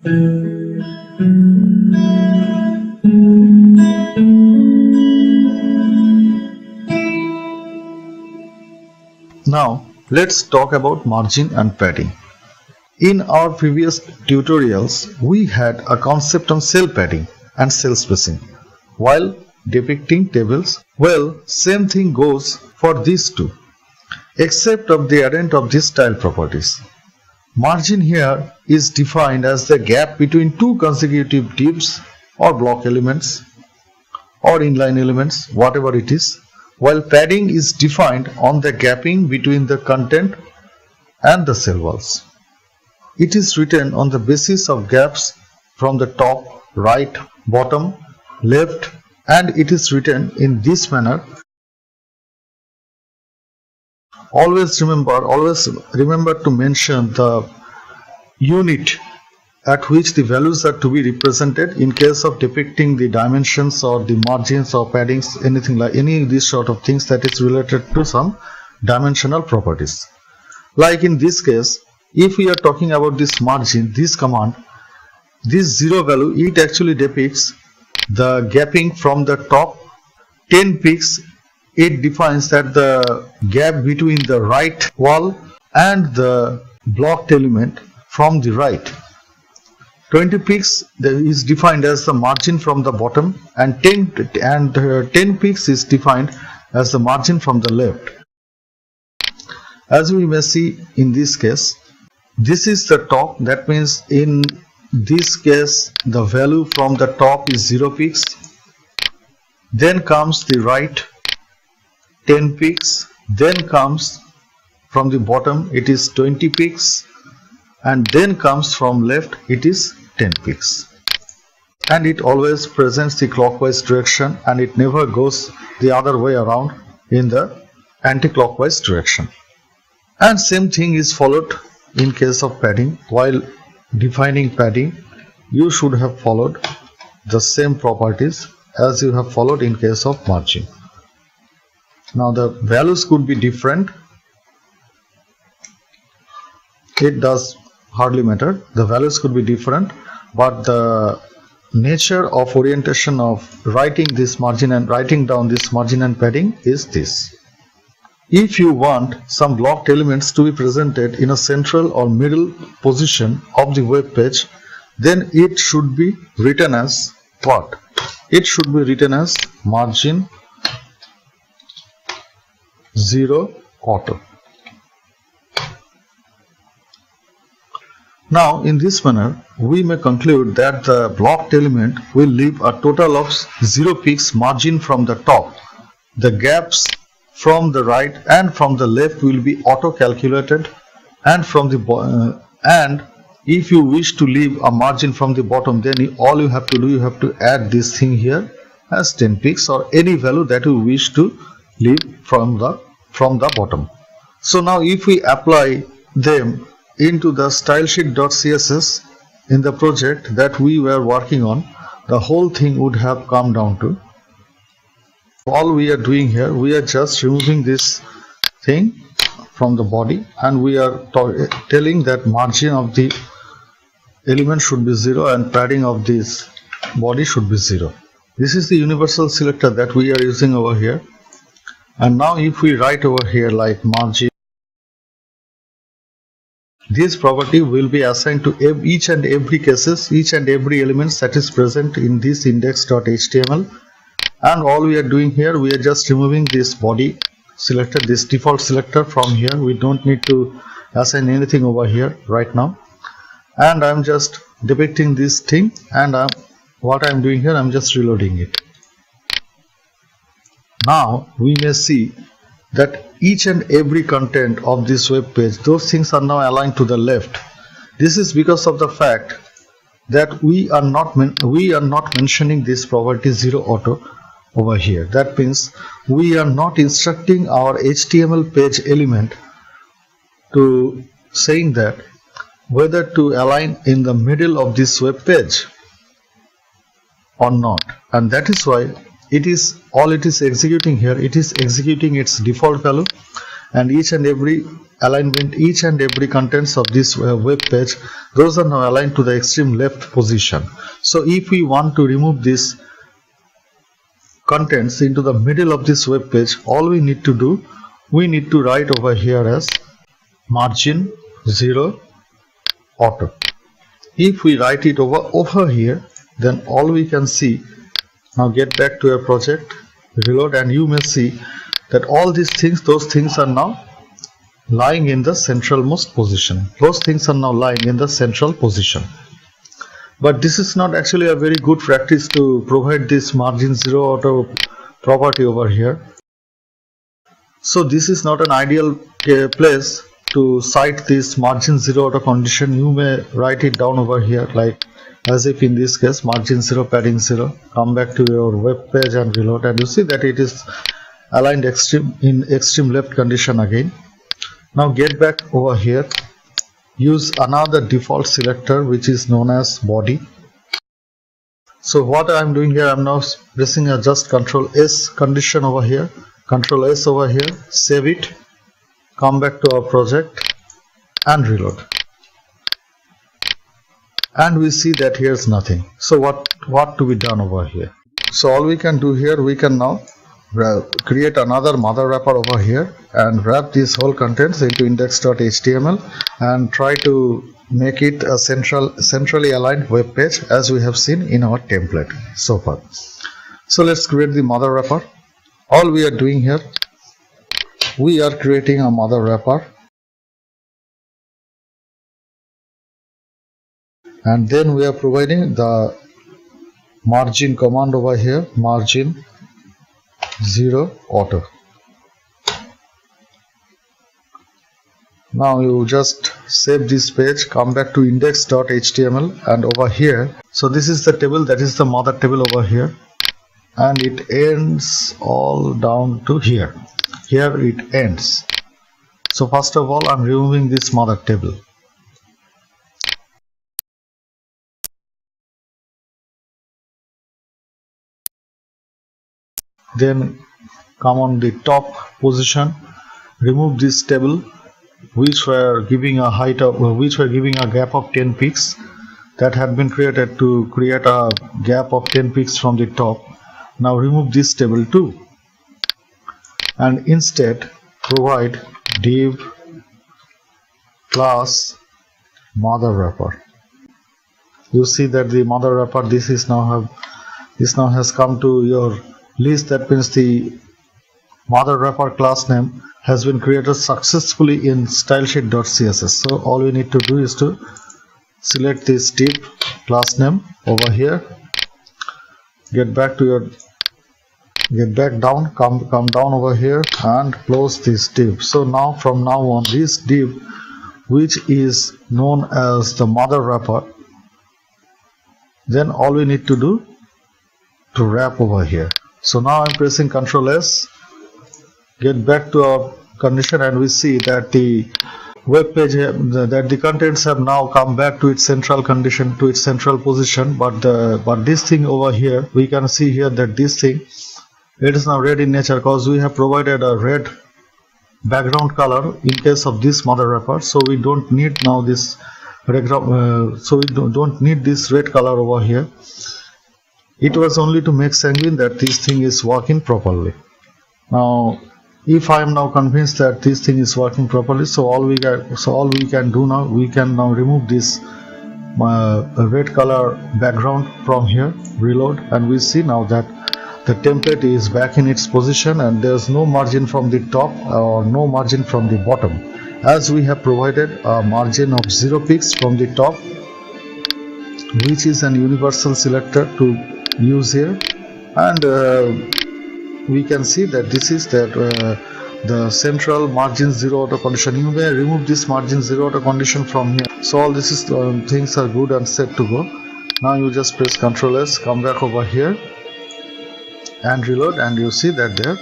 Now let's talk about margin and padding. In our previous tutorials, we had a concept on cell padding and cell spacing while depicting tables. Well, same thing goes for these two, except of the advent of these style properties. Margin here is defined as the gap between two consecutive divs or block elements or inline elements, whatever it is, while padding is defined on the gapping between the content and the cell walls. It is written on the basis of gaps from the top, right, bottom, left, and it is written in this manner. Always remember to mention the unit at which the values are to be represented in case of depicting the dimensions or the margins or paddings, anything like any of these sort of things that is related to some dimensional properties. Like in this case, if we are talking about this margin, this command, this 0 value, it actually depicts the gapping from the top 10 pixels. It defines that the gap between the right wall and the blocked element from the right. 20 pixels is defined as the margin from the bottom, and 10 pixels is defined as the margin from the left. As we may see in this case, this is the top. That means in this case the value from the top is 0 pixels. Then comes the right 10 pixels. Then comes from the bottom it is 20 pixels, and then comes from left it is 10 pixels. And it always presents the clockwise direction, and it never goes the other way around in the anti-clockwise direction. And same thing is followed in case of padding. While defining padding, you should have followed the same properties as you have followed in case of margin. Now the values could be different. It does hardly matter. The values could be different, but the nature of orientation of writing this margin and writing down this margin and padding is this. If you want some blocked elements to be presented in a central or middle position of the web page, then it should be written as what? It should be written as margin 0 auto. Now in this manner we may conclude that the blocked element will leave a total of 0 pixels margin from the top. The gaps from the right and from the left will be auto calculated, and from the and if you wish to leave a margin from the bottom, then all you have to do, you have to add this thing here as 10 pixels or any value that you wish to leave from the bottom. So now if we apply them into the stylesheet.css in the project that we were working on, the whole thing would have come down to, all we are doing here, we are just removing this thing from the body, and we are telling that margin of the element should be 0 and padding of this body should be 0. This is the universal selector that we are using over here. And now if we write over here like margin, this property will be assigned to each and every cases, each and every elements that is present in this index.html. And all we are doing here, we are just removing this body selector, this default selector from here. We don't need to assign anything over here right now. And I'm just depicting this thing, and what I'm doing here, I'm just reloading it. Now we may see that each and every content of this web page, those things are now aligned to the left. This is because of the fact that we are not mentioning this property 0 auto over here. That means we are not instructing our HTML page element to saying that whether to align in the middle of this web page or not, and that is why it is executing here, it is executing its default value, and each and every alignment, each and every contents of this web page, those are now aligned to the extreme left position. So if we want to remove this contents into the middle of this web page, all we need to do, we need to write over here as margin 0 auto. If we write it over here, then all we can see, now get back to your project, reload, and you may see that all these things, those things are now lying in the centralmost position. Those things are now lying in the central position. But this is not actually a very good practice to provide this margin 0 auto property over here. So this is not an ideal place to cite this margin 0 auto condition. You may write it down over here, like as if in this case margin 0 padding 0. Come back to your web page and reload, and you see that it is aligned in extreme left condition again. Now get back over here, use another default selector which is known as body. So what I am doing here, I am now pressing a just Control S condition over here, Control S over here, save it, come back to our project and reload, and we see that here is nothing. So what to be done over here? So all we can do here, we can now create another mother wrapper over here and wrap this whole contents into index.html and try to make it a centrally aligned web page as we have seen in our template so far. So let's create the mother wrapper. All we are doing here, we are creating a mother wrapper, and then we are providing the margin command over here, margin 0 auto. Now you just save this page, come back to index.html, and over here, so this is the table, that is the mother table over here, and it ends all down to here. Here it ends. So first of all, I'm removing this mother table. Then come on the top position, remove this table which were giving a height of, which were giving a gap of 10 pixels that had been created to create a gap of 10 pixels from the top. Now remove this table too, and instead provide div class mother wrapper. You see that the mother wrapper, this now has come to your list. That means the mother wrapper class name has been created successfully in stylesheet.css. So all we need to do is to select this div class name over here, get back down, come down over here and close this div. So now from now on, this div, which is known as the mother wrapper, then all we need to do to wrap over here. So now I'm pressing Ctrl S, get back to our condition, and we see that the web page, that the contents have now come back to its central condition, to its central position. But this thing over here, we can see here that this thing, it is now red in nature because we have provided a red background color in case of this mother wrapper. So we don't need now this don't need this red color over here. It was only to make sanguine that this thing is working properly. Now if I am now convinced that this thing is working properly, so all we can do now, we can now remove this red color background from here, reload, and we see now that the template is back in its position and there's no margin from the top or no margin from the bottom, as we have provided a margin of 0 pixels from the top, which is an universal selector to use here. And we can see that this is the central margin 0 auto condition. You may remove this margin 0 auto condition from here. So all this is things are good and set to go. Now you just press Ctrl S, come back over here and reload, and you see that there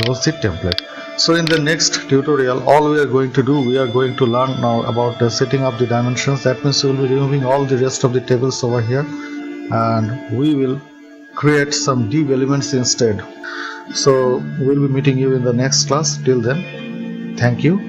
goes the template. So in the next tutorial, all we are going to do, we are going to learn now about setting up the dimensions. That means we will be removing all the rest of the tables over here, and we will create some div elements instead. So we'll be meeting you in the next class. Till then, Thank you.